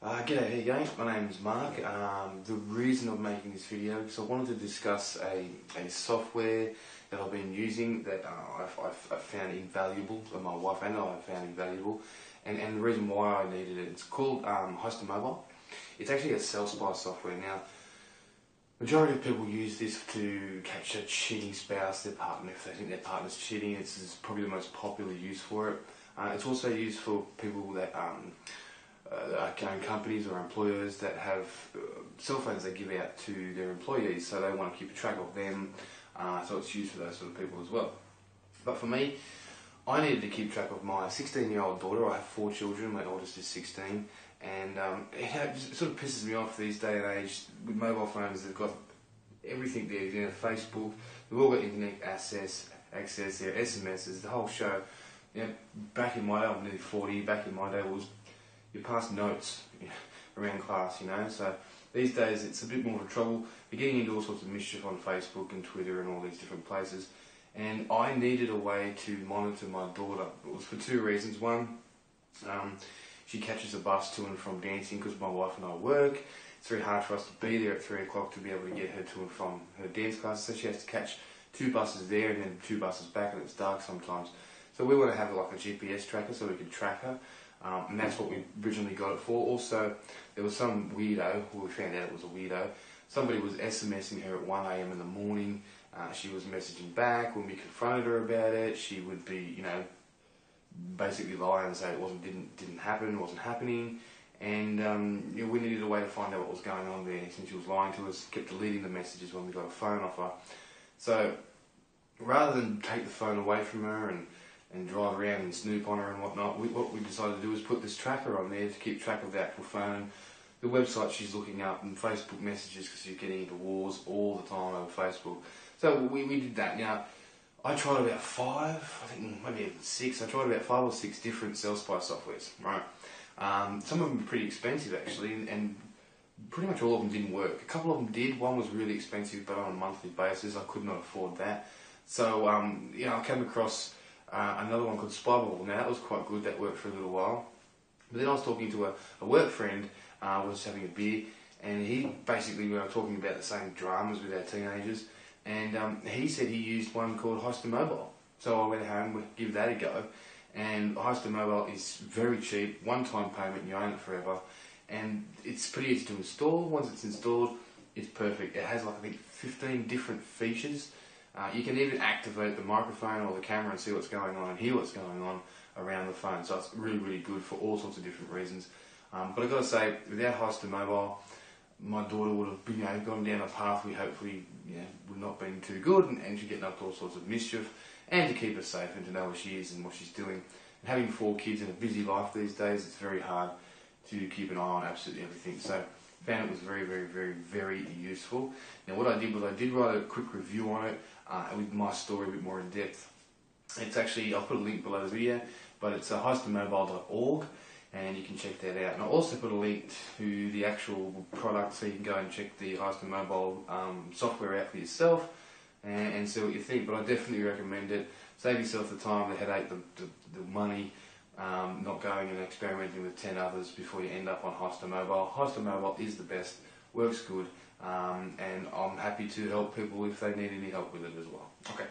G'day, how you going? My name is Mark. The reason I'm making this video is I wanted to discuss a software that I've been using that I've found invaluable, and my wife and I have found invaluable, and the reason why I needed it, it's called Highster Mobile. It's actually a self-spy software. Now, majority of people use this to catch a cheating spouse, their partner, if they think their partner's cheating. It's probably the most popular use for it. It's also used for people that own companies or employers that have cell phones they give out to their employees, so they want to keep a track of them, so it's used for those sort of people as well. But for me, I needed to keep track of my 16-year-old daughter. I have 4 children, my oldest is 16, and it sort of pisses me off these day and age with mobile phones. They've got everything there, you know, Facebook, they've all got internet access, their SMSs, the whole show. You know, back in my day, I'm nearly 40, back in my day was you pass notes around class, you know, so these days it's a bit more of a trouble. You're getting into all sorts of mischief on Facebook and Twitter and all these different places, and I needed a way to monitor my daughter. It was for 2 reasons. One, she catches a bus to and from dancing because my wife and I work. It's very hard for us to be there at 3 o'clock to be able to get her to and from her dance classes, so she has to catch 2 buses there and then 2 buses back, and it's dark sometimes. So we want to have like a GPS tracker so we can track her. And that's what we originally got it for. Also, there was some weirdo, we found out it was a weirdo, somebody was SMSing her at 1 AM in the morning. She was messaging back. When we confronted her about it, she would be, you know, basically lie and say it didn't happen, wasn't happening. And you know, we needed a way to find out what was going on there, since she was lying to us, kept deleting the messages when we got a phone off her. So rather than take the phone away from her and drive around and snoop on her and whatnot, what we decided to do was put this tracker on there to keep track of the actual phone, the website she's looking up, and Facebook messages, because she's getting into wars all the time over Facebook. So we did that. Now, I tried about 5, I think maybe even 6, I tried about 5 or 6 different self-spy softwares, right? Some of them were pretty expensive actually, and pretty much all of them didn't work. A couple of them did. One was really expensive, but on a monthly basis. I could not afford that. So, you know, I came across another one called Spyball. Now that was quite good, that worked for a little while. But then I was talking to a work friend, was having a beer, and he basically, we were talking about the same dramas with our teenagers, and he said he used one called Highster Mobile. So I went home, we'd give that a go, and Highster Mobile is very cheap, one-time payment, you own it forever, and it's pretty easy to install. Once it's installed, it's perfect. It has like, I think, 15 different features. You can even activate the microphone or the camera and see what's going on and hear what's going on around the phone. So it's really, really good for all sorts of different reasons. But I've got to say, without Highster Mobile, my daughter would have, you know, gone down a path we hopefully, you know, would not been too good, and she's getting up to all sorts of mischief. And to keep her safe and to know where she is and what she's doing. And having 4 kids in a busy life these days, it's very hard to keep an eye on absolutely everything. So found it was very, very, very, very useful. Now what I did was I did write a quick review on it with my story a bit more in depth. It's actually, I'll put a link below the video, but it's highstermobile.org, and you can check that out. And I'll also put a link to the actual product, so you can go and check the Highster Mobile software out for yourself and see what you think. But I definitely recommend it. Save yourself the time, the headache, the money, not going and experimenting with 10 others before you end up on Highster Mobile. Highster Mobile is the best, works good, and I'm happy to help people if they need any help with it as well. Okay.